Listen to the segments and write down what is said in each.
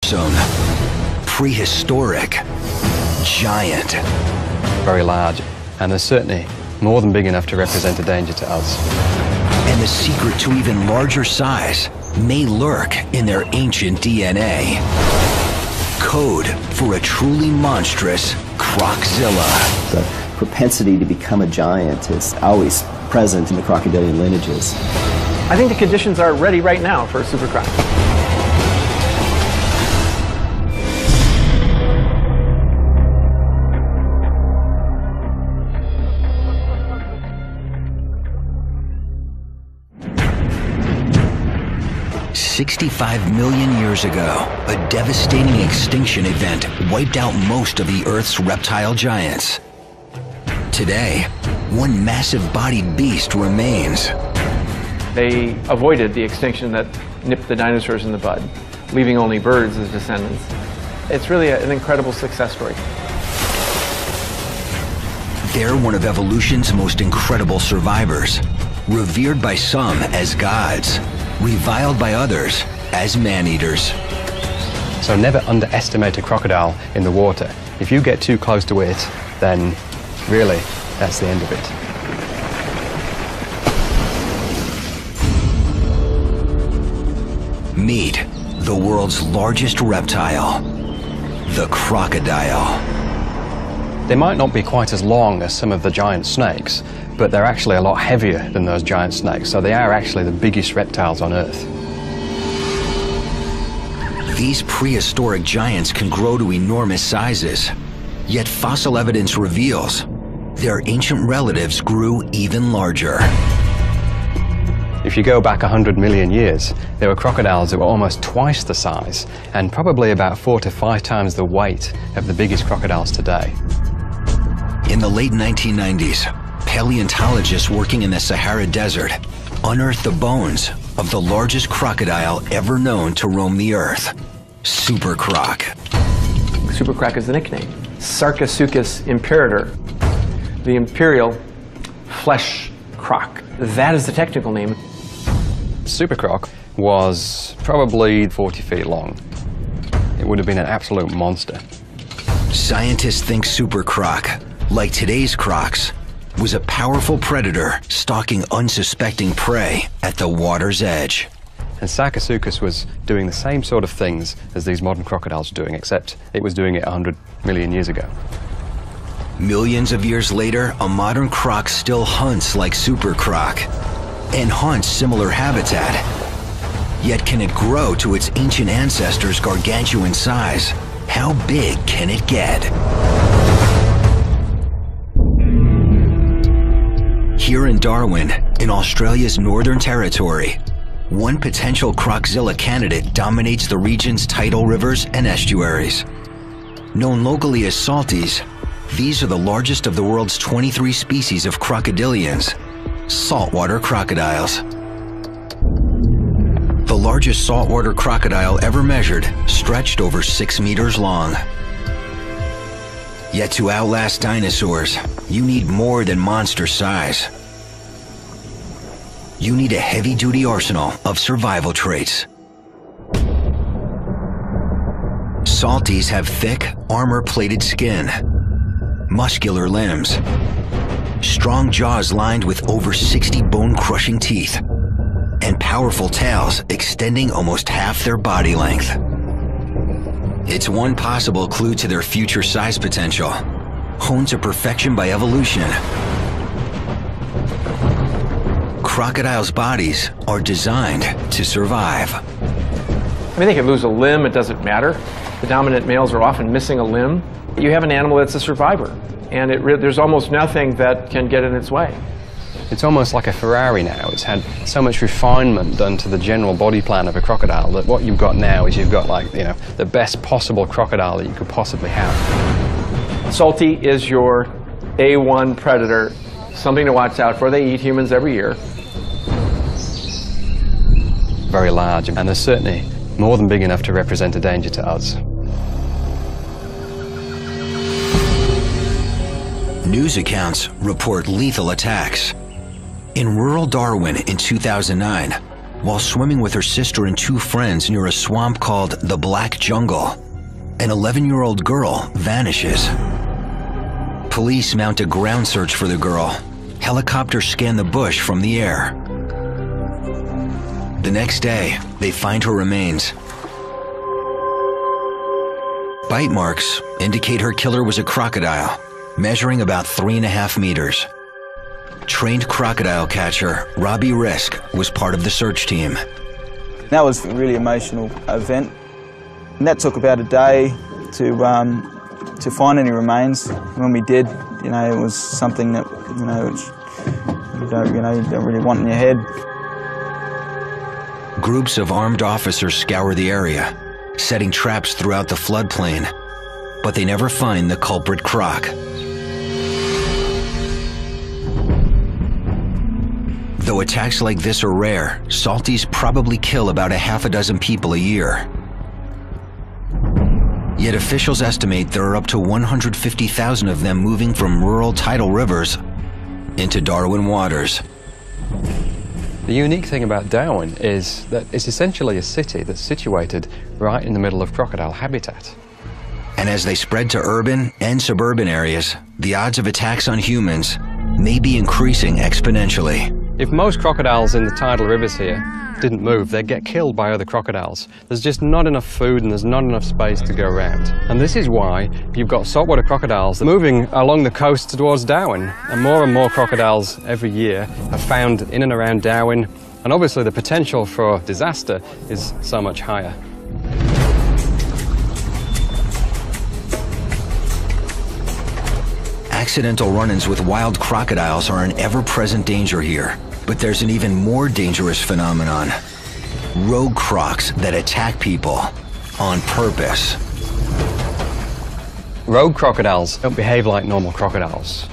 zone. Prehistoric. Giant. Very large, and they're certainly more than big enough to represent a danger to us. And the secret to even larger size may lurk in their ancient DNA. Code for a truly monstrous Croczilla. The propensity to become a giant is always present in the crocodilian lineages. I think the conditions are ready right now for a super croc. $65 million years ago, a devastating extinction event wiped out most of the Earth's reptile giants. Today, one massive-bodied beast remains. They avoided the extinction that nipped the dinosaurs in the bud, leaving only birds as descendants. It's really an incredible success story. They're one of evolution's most incredible survivors, revered by some as gods, reviled by others as man-eaters. So never underestimate a crocodile in the water. If you get too close to it, then really, that's the end of it. Meet the world's largest reptile, the crocodile. They might not be quite as long as some of the giant snakes, but they're actually a lot heavier than those giant snakes, so they are actually the biggest reptiles on Earth. These prehistoric giants can grow to enormous sizes, yet fossil evidence reveals their ancient relatives grew even larger. If you go back 100 million years, there were crocodiles that were almost twice the size, and probably about 4 to 5 times the weight of the biggest crocodiles today. In the late 1990s, paleontologists working in the Sahara Desert unearthed the bones of the largest crocodile ever known to roam the Earth, Super Croc. Super croc is the nickname. Sarcosuchus imperator, the imperial flesh croc. That is the technical name. Super Croc was probably 40 feet long. It would have been an absolute monster. Scientists think Super Croc, like today's crocs, was a powerful predator stalking unsuspecting prey at the water's edge. And Sarcosuchus was doing the same sort of things as these modern crocodiles are doing, except it was doing it 100 million years ago. Millions of years later, a modern croc still hunts like Super Croc and hunts similar habitat. Yet can it grow to its ancient ancestors' gargantuan size? How big can it get? Here in Darwin, in Australia's Northern Territory, one potential Croczilla candidate dominates the region's tidal rivers and estuaries. Known locally as salties, these are the largest of the world's 23 species of crocodilians, saltwater crocodiles. The largest saltwater crocodile ever measured stretched over 6 meters long. Yet to outlast dinosaurs, you need more than monster size. You need a heavy-duty arsenal of survival traits. Salties have thick, armor-plated skin, muscular limbs, strong jaws lined with over 60 bone-crushing teeth, and powerful tails extending almost half their body length. It's one possible clue to their future size potential, honed to perfection by evolution. Crocodiles' bodies are designed to survive. I mean, they can lose a limb, it doesn't matter. The dominant males are often missing a limb. You have an animal that's a survivor, and there's almost nothing that can get in its way. It's almost like a Ferrari now. It's had so much refinement done to the general body plan of a crocodile that what you've got now is you've got, like, you know, the best possible crocodile that you could possibly have. Salty is your A1 predator, something to watch out for. They eat humans every year. Very large, and they're certainly more than big enough to represent a danger to us. News accounts report lethal attacks. In rural Darwin in 2009, while swimming with her sister and 2 friends near a swamp called the Black Jungle. An 11-year-old girl vanishes. Police mount a ground search for the girl. Helicopters scan the bush from the air. The next day, they find her remains. Bite marks indicate her killer was a crocodile, measuring about 3.5 meters. Trained crocodile catcher Robbie Risk was part of the search team. That was a really emotional event. And that took about a day to find any remains. When we did, you know, it was something that, you know, which you don't really want in your head. Groups of armed officers scour the area, setting traps throughout the floodplain, but they never find the culprit croc. Though attacks like this are rare, salties probably kill about 6 people a year. Yet officials estimate there are up to 150,000 of them moving from rural tidal rivers into Darwin waters. The unique thing about Darwin is that it's essentially a city that's situated right in the middle of crocodile habitat. And as they spread to urban and suburban areas, the odds of attacks on humans may be increasing exponentially. If most crocodiles in the tidal rivers here didn't move, they'd get killed by other crocodiles. There's just not enough food and there's not enough space to go around. And this is why you've got saltwater crocodiles moving along the coast towards Darwin. And more crocodiles every year are found in and around Darwin. And obviously the potential for disaster is so much higher. Accidental run-ins with wild crocodiles are an ever-present danger here. But there's an even more dangerous phenomenon. Rogue crocs that attack people on purpose. Rogue crocodiles don't behave like normal crocodiles,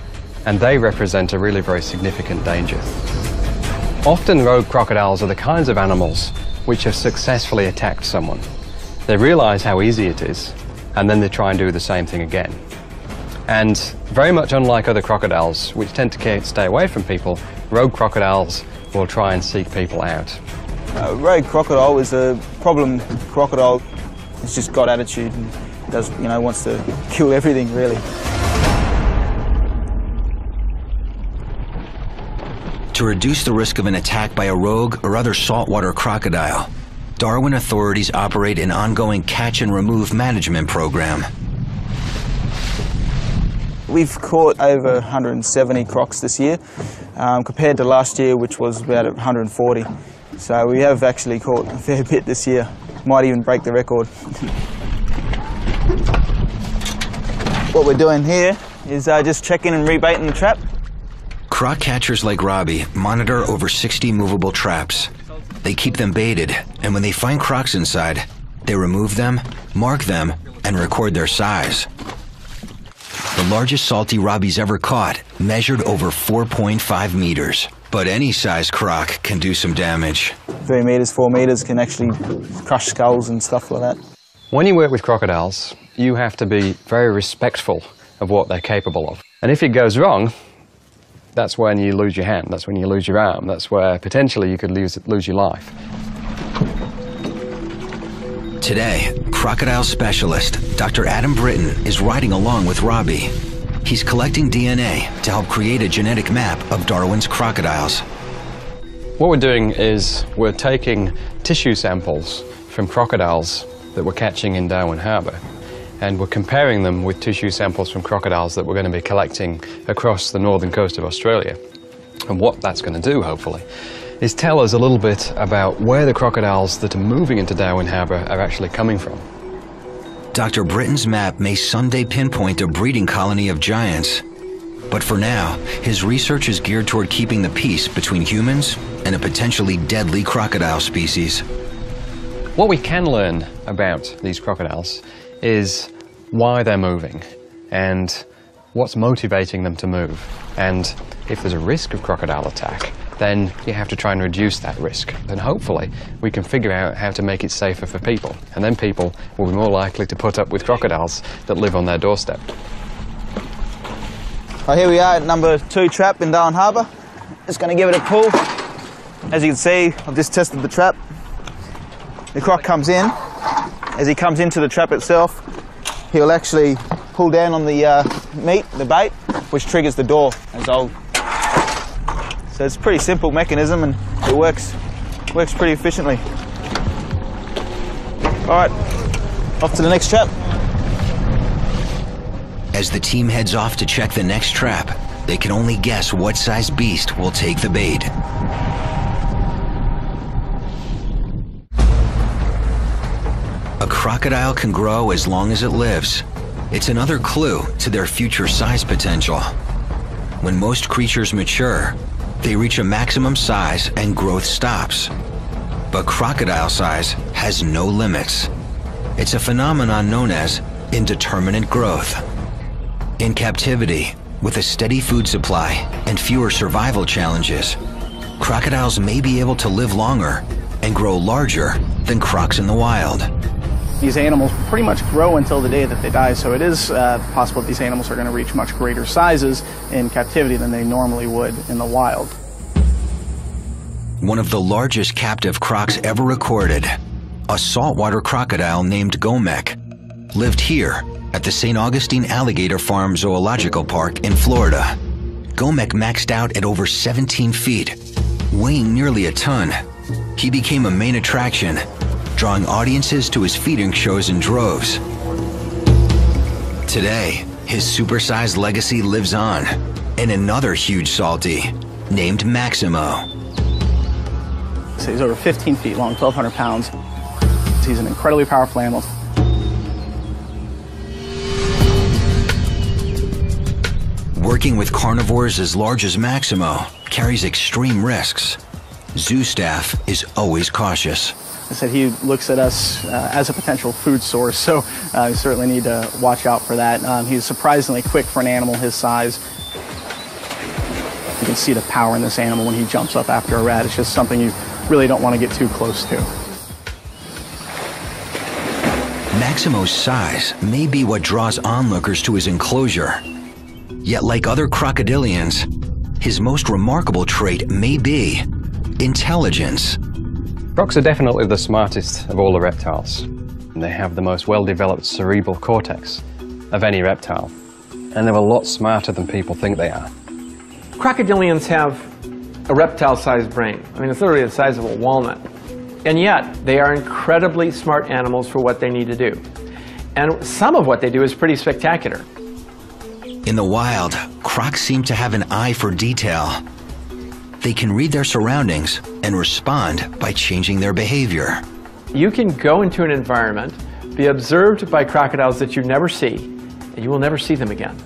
and they represent a really very significant danger. Often rogue crocodiles are the kinds of animals which have successfully attacked someone. They realize how easy it is, and then they try and do the same thing again. And very much unlike other crocodiles, which tend to stay away from people, rogue crocodiles will try and seek people out. Rogue crocodile is a problem crocodile. It's just got attitude and does, you know, wants to kill everything, really. To reduce the risk of an attack by a rogue or other saltwater crocodile, Darwin authorities operate an ongoing catch and remove management program. We've caught over 170 crocs this year, compared to last year, which was about 140. So we have actually caught a fair bit this year. Might even break the record. What we're doing here is just checking and rebaiting the trap. Croc catchers like Robbie monitor over 60 movable traps. They keep them baited, and when they find crocs inside, they remove them, mark them, and record their size. The largest salty Robbie's ever caught measured over 4.5 meters. But any size croc can do some damage. 3 meters, 4 meters can actually crush skulls and stuff like that. When you work with crocodiles, you have to be very respectful of what they're capable of. And if it goes wrong, that's when you lose your hand, that's when you lose your arm, that's where potentially you could lose your life. Today, crocodile specialist Dr. Adam Britton is riding along with Robbie. He's collecting DNA to help create a genetic map of Darwin's crocodiles. What we're doing is we're taking tissue samples from crocodiles that we're catching in Darwin Harbour, and we're comparing them with tissue samples from crocodiles that we're going to be collecting across the northern coast of Australia. And what that's going to do, hopefully, is tell us a little bit about where the crocodiles that are moving into Darwin Harbour are actually coming from. Dr. Britton's map may someday pinpoint a breeding colony of giants. But for now, his research is geared toward keeping the peace between humans and a potentially deadly crocodile species. What we can learn about these crocodiles is why they're moving and what's motivating them to move. And if there's a risk of crocodile attack, then you have to try and reduce that risk. And hopefully we can figure out how to make it safer for people. And then people will be more likely to put up with crocodiles that live on their doorstep. Well, here we are at number 2 trap in Darwin Harbour. Just going to give it a pull. As you can see, I've just tested the trap. The croc comes in. As he comes into the trap itself, he'll actually pull down on the meat, the bait, which triggers the door. So it's a pretty simple mechanism, and it works pretty efficiently. All right, off to the next trap. As the team heads off to check the next trap, they can only guess what size beast will take the bait. A crocodile can grow as long as it lives. It's another clue to their future size potential. When most creatures mature, they reach a maximum size and growth stops. But crocodile size has no limits. It's a phenomenon known as indeterminate growth. In captivity, with a steady food supply and fewer survival challenges, crocodiles may be able to live longer and grow larger than crocs in the wild. These animals pretty much grow until the day that they die, so it is possible that these animals are going to reach much greater sizes in captivity than they normally would in the wild. One of the largest captive crocs ever recorded, a saltwater crocodile named Gomek, lived here at the St. Augustine Alligator Farm Zoological Park in Florida. Gomek maxed out at over 17 feet, weighing nearly a ton. He became a main attraction, drawing audiences to his feeding shows in droves. Today, his supersized legacy lives on in another huge salty named Maximo. So he's over 15 feet long, 1,200 pounds. He's an incredibly powerful animal. Working with carnivores as large as Maximo carries extreme risks. Zoo staff is always cautious. I said he looks at us as a potential food source, so we certainly need to watch out for that. He's surprisingly quick for an animal his size. You can see the power in this animal when he jumps up after a rat. It's just something you really don't want to get too close to. Maximo's size may be what draws onlookers to his enclosure. Yet like other crocodilians, his most remarkable trait may be intelligence. Crocs are definitely the smartest of all the reptiles. They have the most well-developed cerebral cortex of any reptile, and they're a lot smarter than people think they are. Crocodilians have a reptile-sized brain. I mean, it's literally the size of a walnut. And yet, they are incredibly smart animals for what they need to do. And some of what they do is pretty spectacular. In the wild, crocs seem to have an eye for detail. They can read their surroundings and respond by changing their behavior. You can go into an environment, be observed by crocodiles that you never see, and you will never see them again.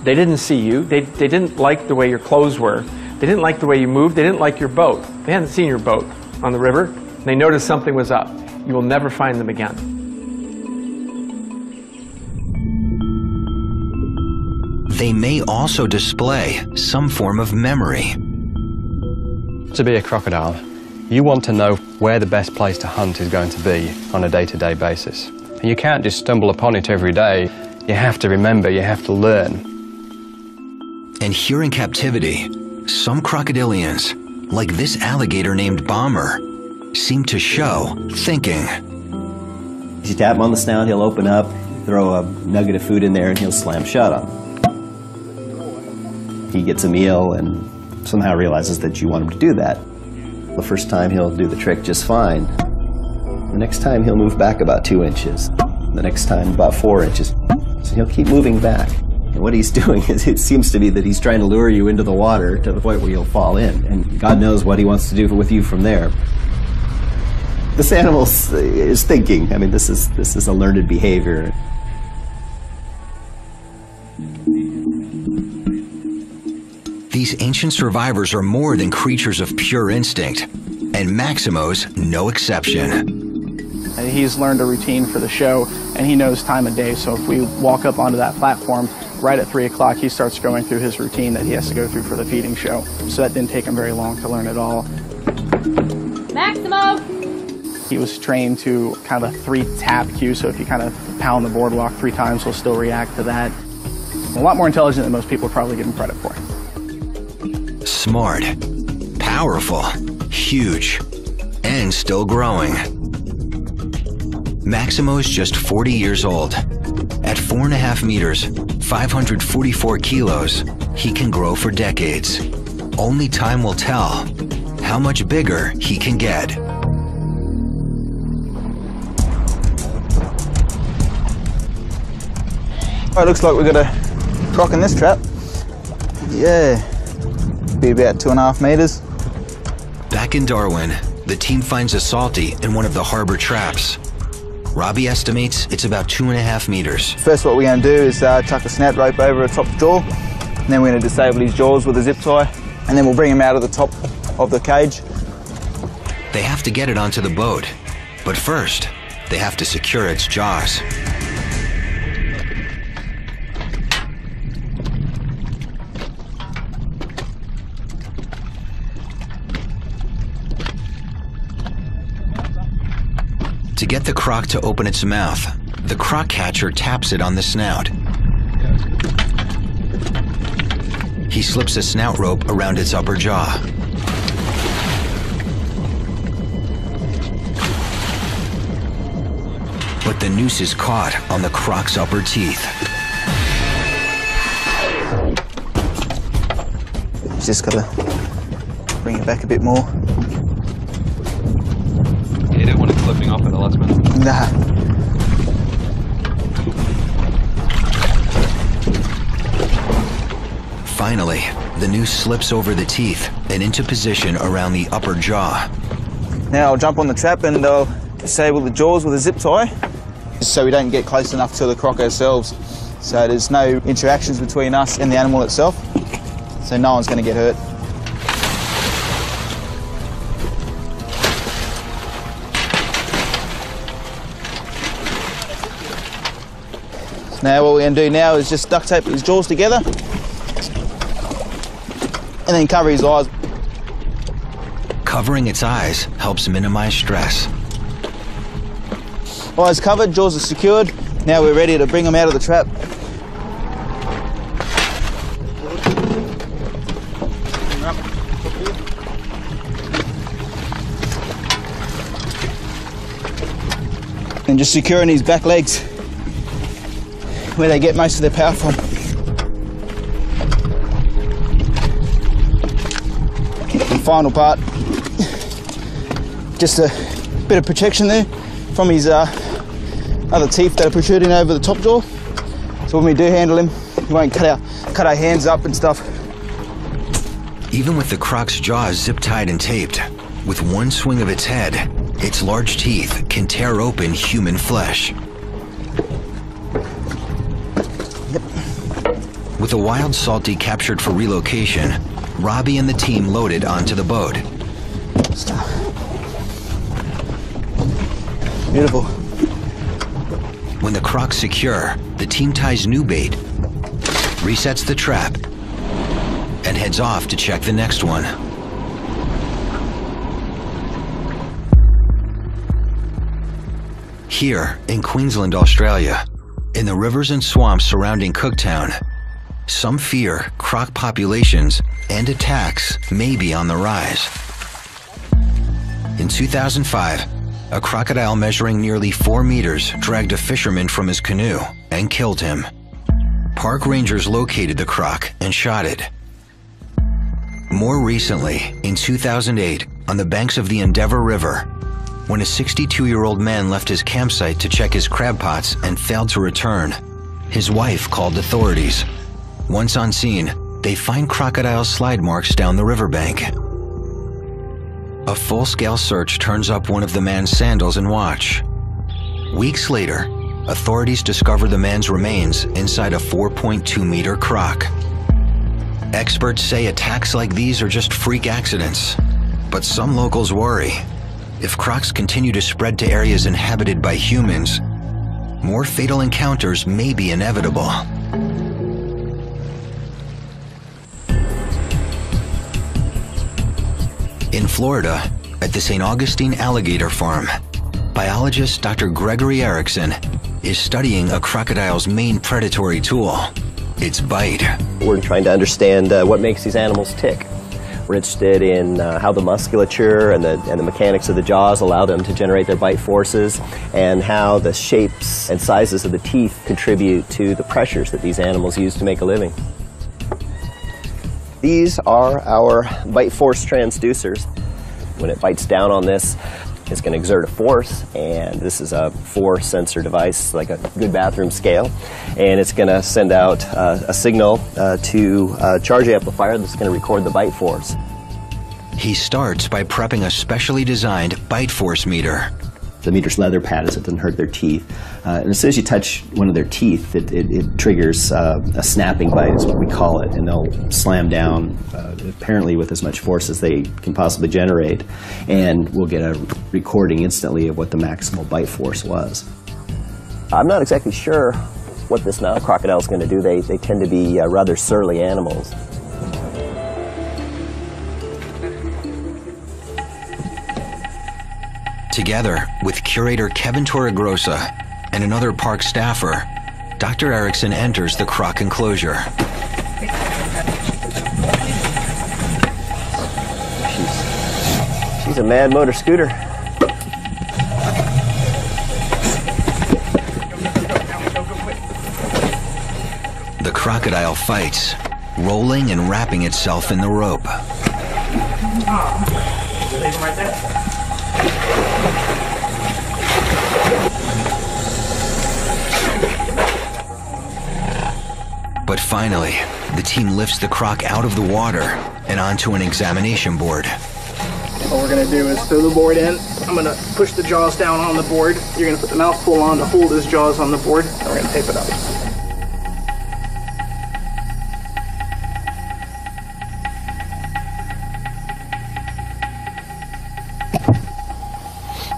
They didn't see you. They didn't like the way your clothes were. They didn't like the way you moved. They didn't like your boat. They hadn't seen your boat on the river. They noticed something was up. You will never find them again. They may also display some form of memory. To be a crocodile, you want to know where the best place to hunt is going to be on a day-to-day basis. And you can't just stumble upon it every day. You have to remember, you have to learn. And here in captivity, some crocodilians, like this alligator named Bomber, seem to show thinking. You tap him on the snout, he'll open up, throw a nugget of food in there, and he'll slam shut on him. He gets a meal and somehow realizes that you want him to do that. The first time he'll do the trick just fine. The next time he'll move back about 2 inches. The next time about 4 inches. So he'll keep moving back. And what he's doing is, it seems to be that he's trying to lure you into the water to the point where you'll fall in. And God knows what he wants to do with you from there. This animal is thinking. I mean, this is a learned behavior. These ancient survivors are more than creatures of pure instinct, and Maximo's no exception. And he's learned a routine for the show, and he knows time of day. So if we walk up onto that platform, right at 3 o'clock, he starts going through his routine that he has to go through for the feeding show. So that didn't take him very long to learn it all. Maximo! He was trained to kind of a 3-tap cue, so if you kind of pound the boardwalk 3 times, he'll still react to that. A lot more intelligent than most people probably give him credit for. Smart, powerful, huge, and still growing. Maximo's just 40 years old. At 4.5 meters, 544 kilos, he can grow for decades. Only time will tell how much bigger he can get. Oh, it looks like we've got a croc in this trap. Yeah, be about 2.5 meters. Back in Darwin, the team finds a salty in one of the harbor traps. Robbie estimates it's about 2.5 meters. First, what we're going to do is chuck a snout rope over the top jaw, and then we're going to disable his jaws with a zip tie, and then we'll bring him out of the top of the cage. They have to get it onto the boat, but first, they have to secure its jaws. To get the croc to open its mouth, the croc catcher taps it on the snout. He slips a snout rope around its upper jaw. But the noose is caught on the croc's upper teeth. Just got to bring it back a bit more. You don't want it flipping off at the last minute. Nah. Finally, the noose slips over the teeth and into position around the upper jaw. Now I'll jump on the trap and I'll disable the jaws with a zip tie, so we don't get close enough to the croc ourselves. So there's no interactions between us and the animal itself, so no one's going to get hurt. Now what we're going to do now is just duct tape his jaws together and then cover his eyes. Covering its eyes helps minimize stress. Eyes covered, jaws are secured. Now we're ready to bring him out of the trap. And just securing his back legs, where they get most of their power from. And final part, just a bit of protection there from his other teeth that are protruding over the top jaw. So when we do handle him, we won't cut our hands up and stuff. Even with the croc's jaws zip tied and taped, with one swing of its head, its large teeth can tear open human flesh. With a wild salty captured for relocation, Robbie and the team loaded onto the boat. Stop. Beautiful. When the croc's secure, the team ties new bait, resets the trap, and heads off to check the next one. Here in Queensland, Australia, in the rivers and swamps surrounding Cooktown, some fear croc populations and attacks may be on the rise. In 2005, a crocodile measuring nearly 4 meters dragged a fisherman from his canoe and killed him. Park rangers located the croc and shot it. More recently, in 2008, on the banks of the Endeavour River, when a 62-year-old man left his campsite to check his crab pots and failed to return, his wife called authorities. Once on scene, they find crocodile slide marks down the riverbank. A full-scale search turns up one of the man's sandals and watch. Weeks later, authorities discover the man's remains inside a 4.2-meter croc. Experts say attacks like these are just freak accidents, but some locals worry. If crocs continue to spread to areas inhabited by humans, more fatal encounters may be inevitable. In Florida, at the St. Augustine Alligator Farm, biologist Dr. Gregory Erickson is studying a crocodile's main predatory tool, its bite. We're trying to understand what makes these animals tick. We're interested in how the musculature and the mechanics of the jaws allow them to generate their bite forces, and how the shapes and sizes of the teeth contribute to the pressures that these animals use to make a living. These are our bite force transducers. When it bites down on this, it's going to exert a force, and this is a 4-sensor device, like a good bathroom scale, and it's going to send out a signal to a charge amplifier that's going to record the bite force. He starts by prepping a specially designed bite force meter. The meter's leather pad so it doesn't hurt their teeth. And as soon as you touch one of their teeth, it triggers a snapping bite, is what we call it, and they'll slam down, apparently with as much force as they can possibly generate, and we'll get a recording instantly of what the maximal bite force was. I'm not exactly sure what this Nile crocodile is going to do. They tend to be rather surly animals. Together with curator Kevin Torregrossa and another park staffer, Dr. Erickson enters the croc enclosure. She's a mad motor scooter. The crocodile fights, rolling and wrapping itself in the rope. Right there. But finally, the team lifts the croc out of the water and onto an examination board. What we're going to do is throw the board in. I'm going to push the jaws down on the board. You're going to put the mouthful on to hold his jaws on the board, and we're going to tape it up.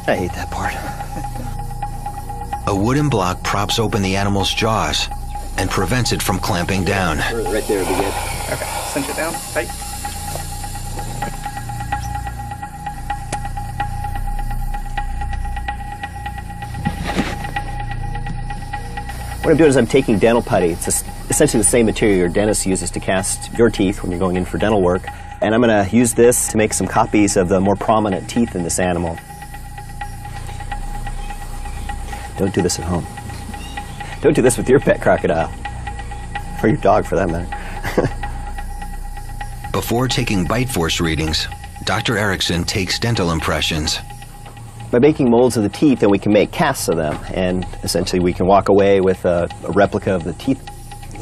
I hate that part. A wooden block props open the animal's jaws and prevents it from clamping down. Right there would be good. Okay, cinch it down, tight. What I'm doing is I'm taking dental putty. It's essentially the same material your dentist uses to cast your teeth when you're going in for dental work. And I'm going to use this to make some copies of the more prominent teeth in this animal. Don't do this at home. Don't do this with your pet crocodile. Or your dog, for that matter. Before taking bite force readings, Dr. Erickson takes dental impressions. By making molds of the teeth, then we can make casts of them. And essentially we can walk away with a replica of the teeth.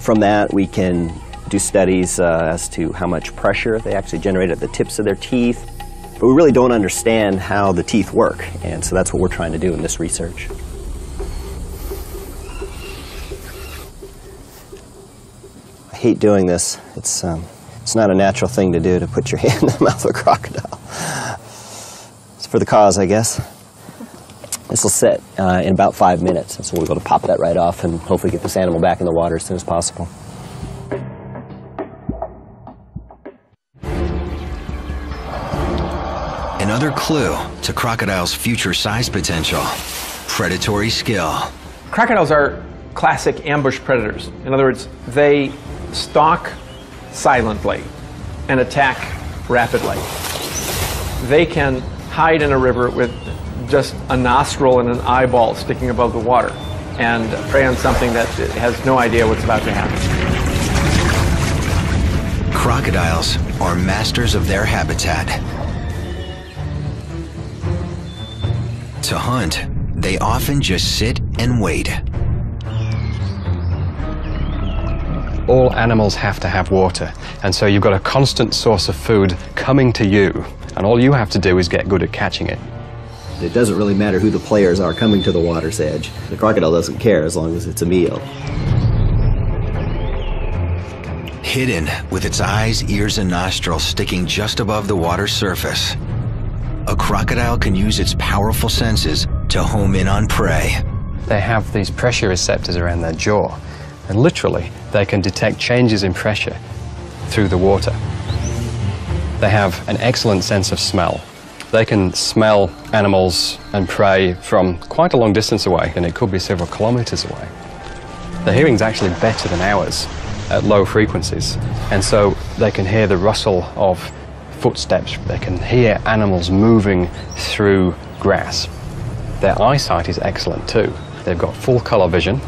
From that, we can do studies as to how much pressure they actually generate at the tips of their teeth. But we really don't understand how the teeth work. And so that's what we're trying to do in this research. I hate doing this. It's not a natural thing to do, to put your hand in the mouth of a crocodile. It's for the cause, I guess. This will sit in about 5 minutes, and so we'll be able to pop that right off and hopefully get this animal back in the water as soon as possible. Another clue to crocodile's future size potential: predatory skill. Crocodiles are classic ambush predators. In other words, they stalk silently and attack rapidly. They can hide in a river with just a nostril and an eyeball sticking above the water and prey on something that has no idea what's about to happen. Crocodiles are masters of their habitat. To hunt, they often just sit and wait. All animals have to have water, and so you've got a constant source of food coming to you, and all you have to do is get good at catching it. It doesn't really matter who the players are coming to the water's edge. The crocodile doesn't care as long as it's a meal. Hidden with its eyes, ears, and nostrils sticking just above the water's surface, a crocodile can use its powerful senses to home in on prey. They have these pressure receptors around their jaw, and literally they can detect changes in pressure through the water. They have an excellent sense of smell. They can smell animals and prey from quite a long distance away, and it could be several kilometers away. Their hearing's actually better than ours at low frequencies, and so they can hear the rustle of footsteps, they can hear animals moving through grass. Their eyesight is excellent too. They've got full color vision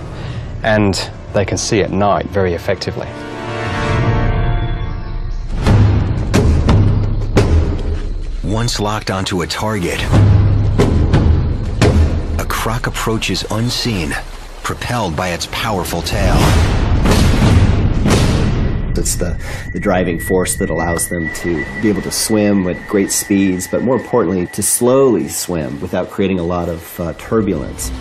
and they can see at night very effectively. Once locked onto a target, a croc approaches unseen, propelled by its powerful tail. It's the driving force that allows them to be able to swim at great speeds, but more importantly, to slowly swim without creating a lot of turbulence.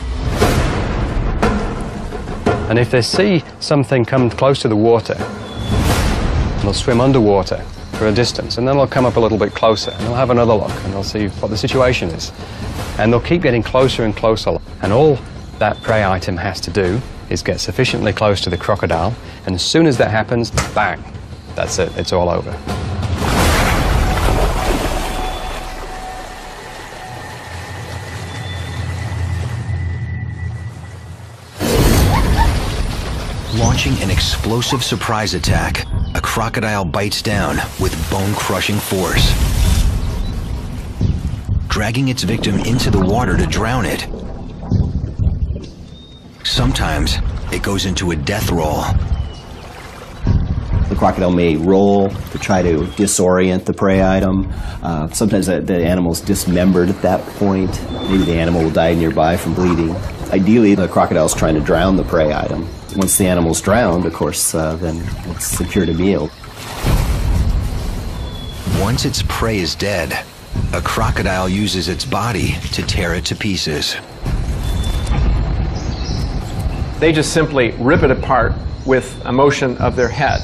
And if they see something come close to the water, they'll swim underwater for a distance, and then they'll come up a little bit closer, and they'll have another look, and they'll see what the situation is. And they'll keep getting closer and closer, and all that prey item has to do is get sufficiently close to the crocodile, and as soon as that happens, bang, that's it, it's all over. Launching an explosive surprise attack, a crocodile bites down with bone-crushing force, dragging its victim into the water to drown it. Sometimes it goes into a death roll. The crocodile may roll to try to disorient the prey item. Sometimes the animal's dismembered at that point. Maybe the animal will die nearby from bleeding. Ideally, the crocodile's trying to drown the prey item. Once the animal's drowned, of course, then it's secured a meal. Once its prey is dead, a crocodile uses its body to tear it to pieces. They just simply rip it apart with a motion of their head.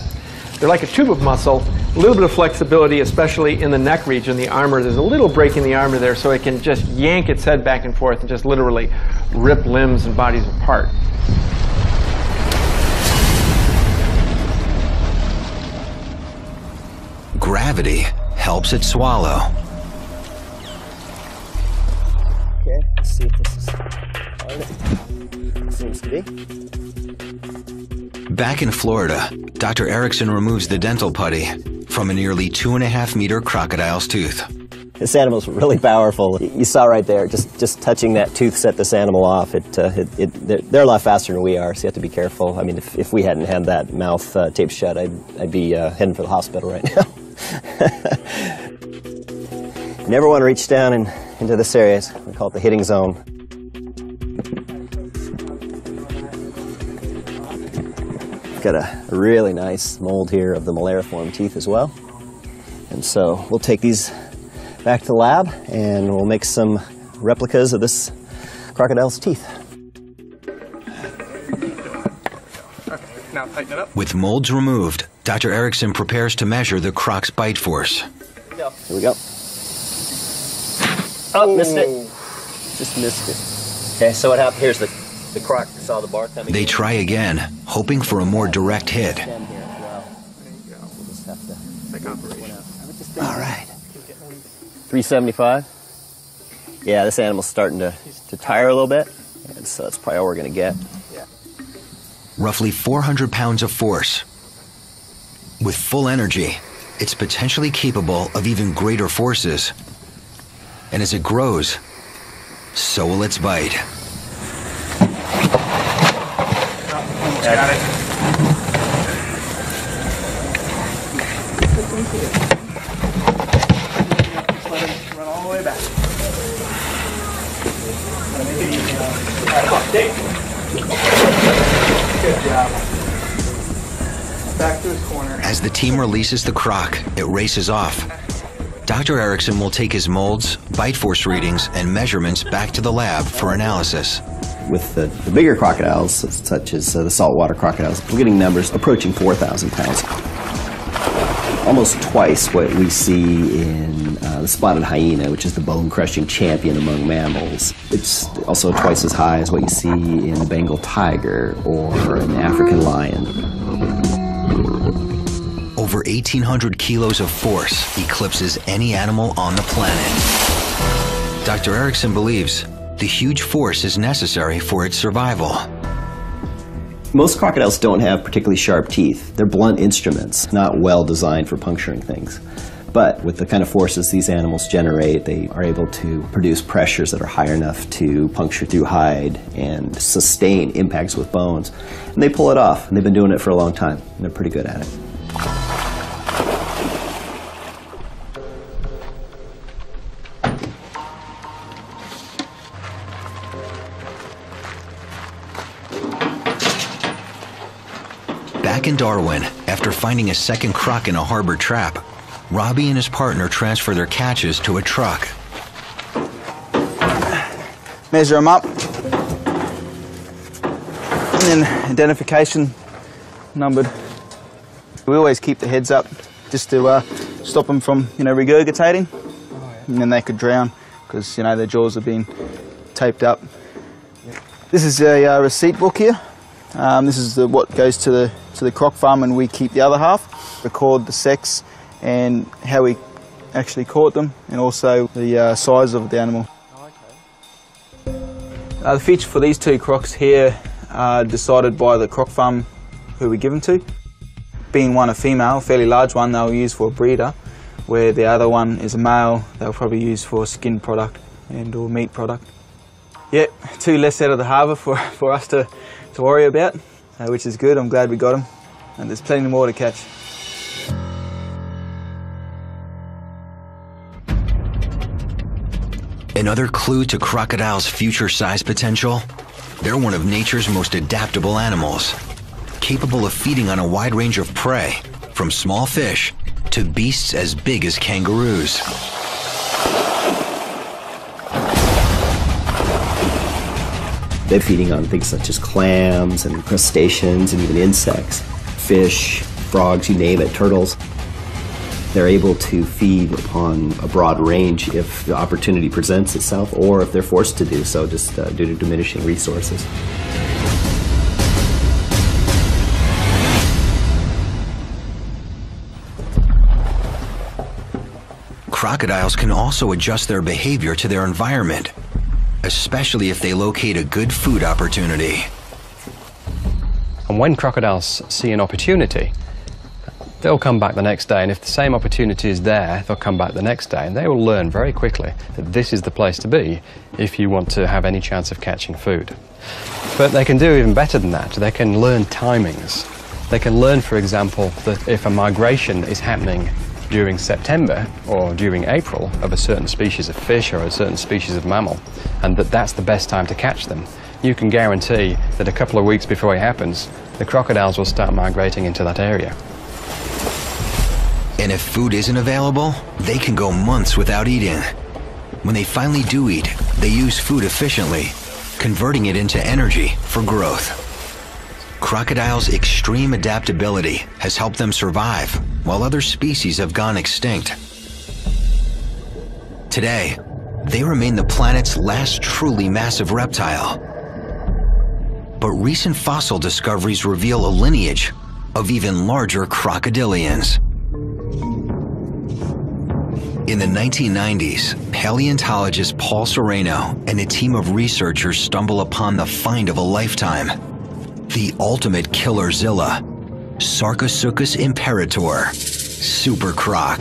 They're like a tube of muscle, a little bit of flexibility, especially in the neck region, the armor. There's a little break in the armor there, so it can just yank its head back and forth and just literally rip limbs and bodies apart. Gravity helps it swallow. Okay, let's see if this is fine. Seems to be. Back in Florida, Dr. Erickson removes the dental putty from a nearly 2.5-meter crocodile's tooth. This animal's really powerful. You saw right there, just touching that tooth set this animal off. They're a lot faster than we are, so you have to be careful. I mean, if we hadn't had that mouth taped shut, I'd be heading for the hospital right now. You never want to reach down into this area. We call it the hitting zone. Got a really nice mold here of the malariform teeth as well. And so we'll take these back to the lab and we'll make some replicas of this crocodile's teeth. Now tighten it up. With molds removed, Dr. Erickson prepares to measure the croc's bite force. Here we go. Oh, missed it. Just missed it. Okay, so what happened? Here's the croc saw the bar coming. They try again, hoping for a more direct hit. All right. 375. Yeah, this animal's starting to tire a little bit, and so that's probably all we're going to get. Roughly 400 pounds of force. With full energy, it's potentially capable of even greater forces. And as it grows, so will its bite. Got it. Just let him run all the way back. All right, come on, Dave. Good job. Back to his corner. As the team releases the croc, it races off. Dr. Erickson will take his molds, bite force readings, and measurements back to the lab for analysis. With the bigger crocodiles, such as the saltwater crocodiles, we're getting numbers approaching 4,000 pounds. Almost twice what we see in the spotted hyena, which is the bone-crushing champion among mammals. It's also twice as high as what you see in the Bengal tiger or an African lion. Over 1,800 kilos of force eclipses any animal on the planet. Dr. Erickson believes the huge force is necessary for its survival. Most crocodiles don't have particularly sharp teeth. They're blunt instruments, not well designed for puncturing things. But with the kind of forces these animals generate, they are able to produce pressures that are high enough to puncture through hide and sustain impacts with bones. And they pull it off, and they've been doing it for a long time, and they're pretty good at it. Back in Darwin, after finding a second croc in a harbor trap, Robbie and his partner transfer their catches to a truck. Measure them up, and then identification numbered. We always keep the heads up just to stop them from, regurgitating, and then they could drown because their jaws have been taped up. This is a receipt book here. This is what goes to the croc farm, and we keep the other half. Record the sex and how we actually caught them, and also the size of the animal. The feature for these two crocs here are decided by the croc farm who we give them to. Being one a female, a fairly large one, they'll use for a breeder, where the other one is a male, they'll probably use for a skin product and or meat product. Yeah, two less out of the harbour for us to worry about, which is good. I'm glad we got them, and there's plenty more to catch. Another clue to crocodiles' future size potential? They're one of nature's most adaptable animals, capable of feeding on a wide range of prey, from small fish to beasts as big as kangaroos. They're feeding on things such as clams and crustaceans and even insects, fish, frogs, you name it, turtles. They're able to feed upon a broad range if the opportunity presents itself, or if they're forced to do so just due to diminishing resources. Crocodiles can also adjust their behavior to their environment, especially if they locate a good food opportunity. And when crocodiles see an opportunity, they'll come back the next day, and if the same opportunity is there, they'll come back the next day, and they will learn very quickly that this is the place to be if you want to have any chance of catching food. But they can do even better than that. They can learn timings. They can learn, for example, that if a migration is happening during September or during April of a certain species of fish or a certain species of mammal, and that's the best time to catch them, you can guarantee that a couple of weeks before it happens, the crocodiles will start migrating into that area. And if food isn't available, they can go months without eating. When they finally do eat, they use food efficiently, converting it into energy for growth. Crocodiles' extreme adaptability has helped them survive, while other species have gone extinct. Today, they remain the planet's last truly massive reptile. But recent fossil discoveries reveal a lineage of even larger crocodilians. In the 1990s, paleontologist Paul Sereno and a team of researchers stumble upon the find of a lifetime: the ultimate killerzilla, Sarcosuchus imperator, super croc.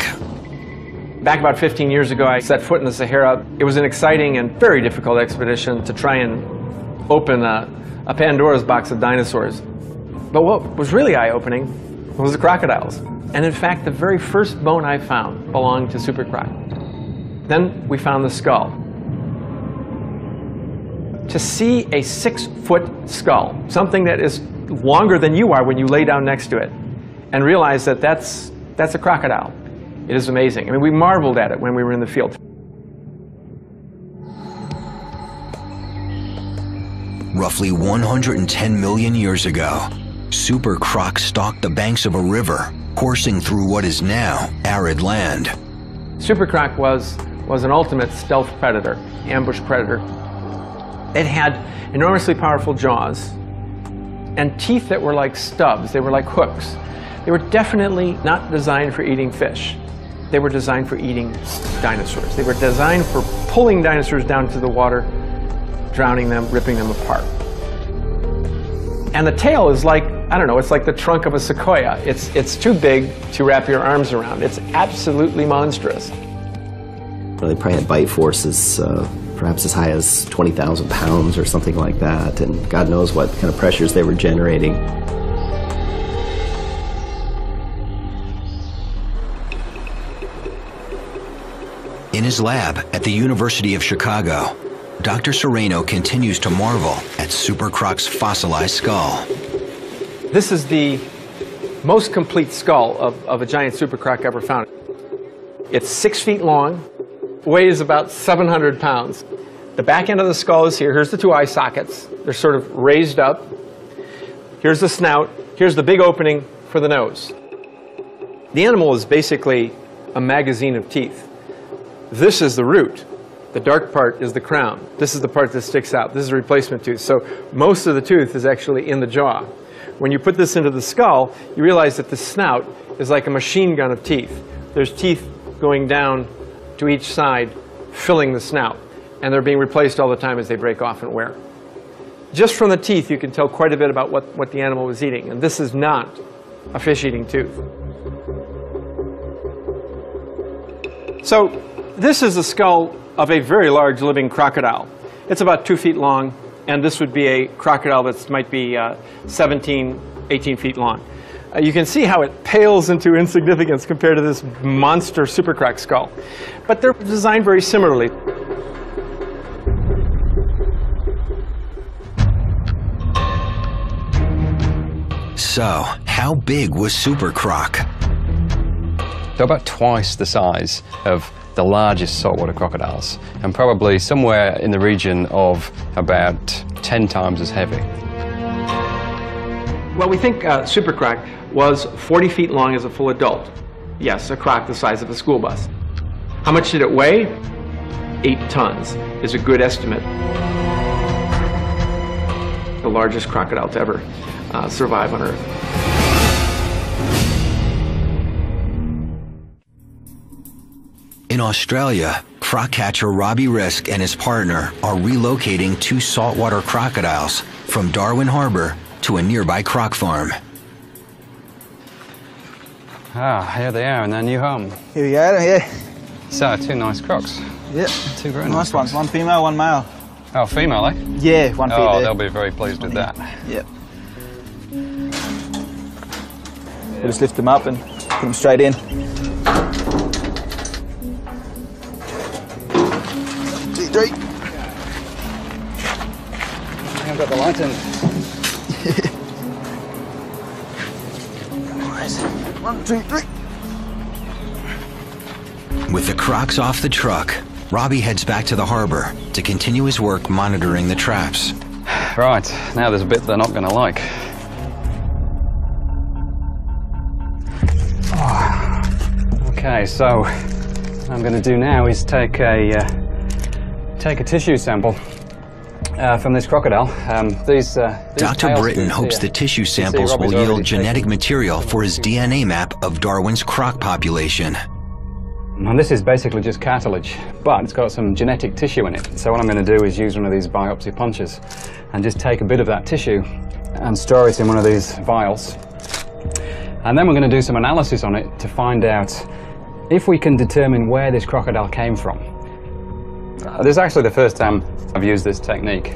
Back about 15 years ago, I set foot in the Sahara. It was an exciting and very difficult expedition to try and open a Pandora's box of dinosaurs. But what was really eye-opening was the crocodiles. And in fact, the very first bone I found belonged to super croc. Then we found the skull. To see a 6-foot skull, something that is longer than you are when you lay down next to it, and realize that that's a crocodile, it is amazing. I mean, we marveled at it when we were in the field. Roughly 110 million years ago, super crocs stalked the banks of a river, coursing through what is now arid land. Super croc was an ultimate stealth predator, ambush predator. It had enormously powerful jaws and teeth that were like stubs. They were like hooks. They were definitely not designed for eating fish. They were designed for eating dinosaurs. They were designed for pulling dinosaurs down to the water, drowning them, ripping them apart. And the tail is like I don't know, it's like the trunk of a sequoia. It's too big to wrap your arms around. It's absolutely monstrous. They probably had bite forces perhaps as high as 20,000 pounds or something like that, and God knows what kind of pressures they were generating. In his lab at the University of Chicago, Dr. Sereno continues to marvel at Super Croc's fossilized skull. This is the most complete skull of a giant Super Croc ever found. It's 6 feet long, weighs about 700 pounds. The back end of the skull is here. Here's the two eye sockets. They're sort of raised up. Here's the snout. Here's the big opening for the nose. The animal is basically a magazine of teeth. This is the root. The dark part is the crown. This is the part that sticks out. This is a replacement tooth. So most of the tooth is actually in the jaw. When you put this into the skull, you realize that the snout is like a machine gun of teeth. There's teeth going down to each side, filling the snout. And they're being replaced all the time as they break off and wear. Just from the teeth, you can tell quite a bit about what the animal was eating. And this is not a fish-eating tooth. So this is the skull of a very large living crocodile. It's about 2 feet long, and this would be a crocodile that might be 17, 18 feet long. You can see how it pales into insignificance compared to this monster Super Croc skull. But they're designed very similarly. So, how big was Super Croc? They're about twice the size of the largest saltwater crocodiles, and probably somewhere in the region of about 10 times as heavy. Well, we think Super Croc was 40 feet long as a full adult. Yes, a croc the size of a school bus. How much did it weigh? 8 tons is a good estimate. The largest crocodile to ever survive on Earth. In Australia, croc catcher Robbie Risk and his partner are relocating 2 saltwater crocodiles from Darwin Harbour to a nearby croc farm. Ah, here they are in their new home. Here we go, yeah. So, 2 nice crocs. Yep. 2 very Nice ones. One female, one male. Oh, female, eh? Yeah, one female. Oh, they'll be very pleased with that. Yep. We'll just lift them up and put them straight in. 2, 3. I've got the light in. Nice. 1, 2, 3. With the crocs off the truck, Robbie heads back to the harbour to continue his work monitoring the traps. Right, now there's a bit they're not going to like. Okay, so what I'm going to do now is take a tissue sample from this crocodile. These Dr. Britton hopes the tissue samples will yield genetic material for his DNA map of Darwin's croc population. And this is basically just cartilage, but it's got some genetic tissue in it. So what I'm going to do is use one of these biopsy punches and just take a bit of that tissue and store it in one of these vials. And then we're going to do some analysis on it to find out if we can determine where this crocodile came from. This is actually the first time I've used this technique.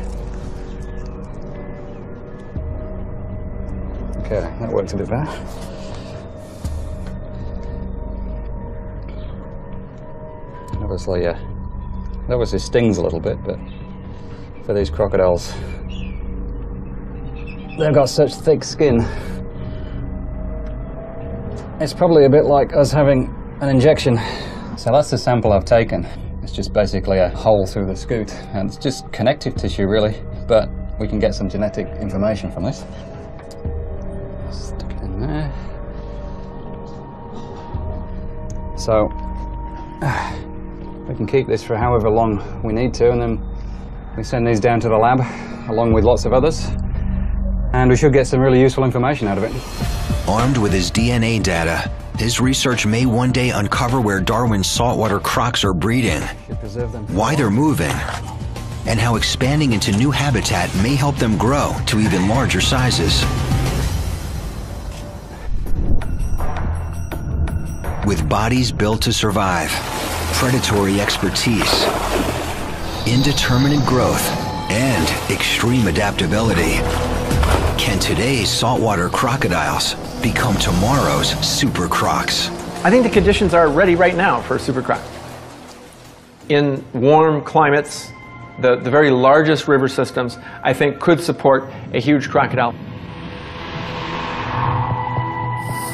Okay, that works a bit better. Obviously stings a little bit, but for these crocodiles, they've got such thick skin. It's probably a bit like us having an injection. So that's the sample I've taken. It's just basically a hole through the scoot, and it's just connective tissue really, but we can get some genetic information from this. Stick it in there. So we can keep this for however long we need to, and then we send these down to the lab along with lots of others, and we should get some really useful information out of it. Armed with his DNA data, his research may one day uncover where Darwin's saltwater crocs are breeding, why they're moving, and how expanding into new habitat may help them grow to even larger sizes. with bodies built to survive, predatory expertise, indeterminate growth, and extreme adaptability. Can today's saltwater crocodiles become tomorrow's super crocs? I think the conditions are ready right now for a super croc. In warm climates, the very largest river systems, I think, could support a huge crocodile.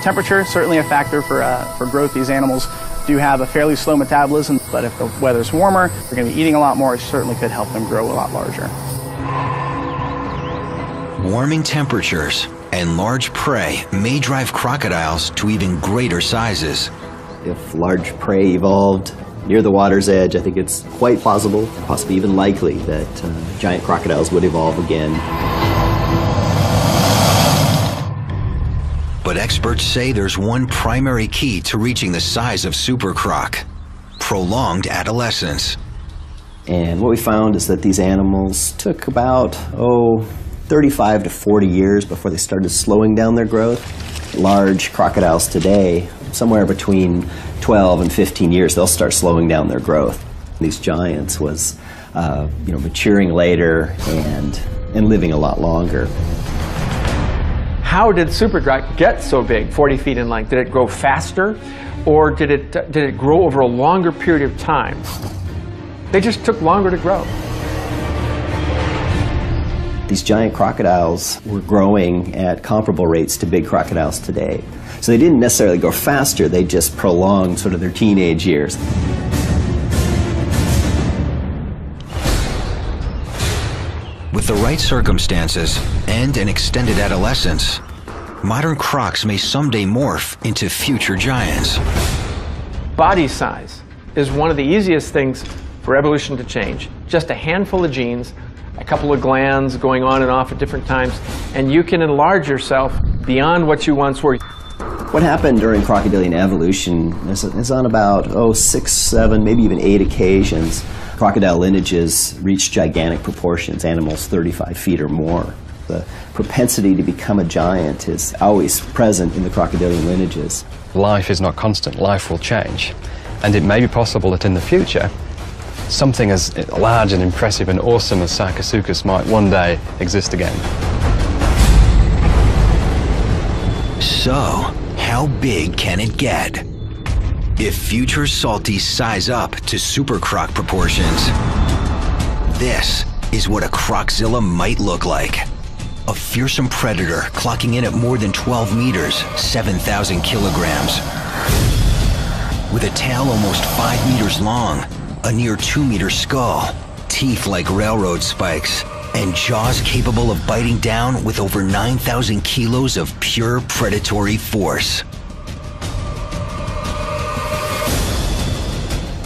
Temperature, certainly a factor for growth. These animals do have a fairly slow metabolism, but if the weather's warmer, they're going to be eating a lot more. It certainly could help them grow a lot larger. Warming temperatures and large prey may drive crocodiles to even greater sizes. If large prey evolved near the water's edge, I think it's quite plausible, possibly even likely, that giant crocodiles would evolve again. But experts say there's one primary key to reaching the size of super croc: prolonged adolescence. And what we found is that these animals took about, 35 to 40 years before they started slowing down their growth. Large crocodiles today, somewhere between 12 and 15 years, they'll start slowing down their growth. These giants was, maturing later and living a lot longer. How did super croc get so big, 40 feet in length? Did it grow faster, or did it grow over a longer period of time? They just took longer to grow. These giant crocodiles were growing at comparable rates to big crocodiles today. So they didn't necessarily grow faster, they just prolonged sort of their teenage years. With the right circumstances and an extended adolescence, modern crocs may someday morph into future giants. Body size is one of the easiest things for evolution to change. Just a handful of genes, a couple of glands going on and off at different times, and you can enlarge yourself beyond what you once were. What happened during crocodilian evolution is on about 6, 7, maybe even 8 occasions, crocodile lineages reached gigantic proportions, animals 35 feet or more. The propensity to become a giant is always present in the crocodilian lineages. Life is not constant, life will change. And it may be possible that in the future, something as large and impressive and awesome as Sarcosuchus might one day exist again. So, how big can it get? If future salties size up to super croc proportions, this is what a croczilla might look like. A fearsome predator clocking in at more than 12 meters, 7,000 kilograms. With a tail almost 5 meters long, a near 2-meter skull, teeth like railroad spikes, and jaws capable of biting down with over 9,000 kilos of pure predatory force.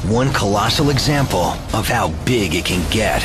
One colossal example of how big it can get.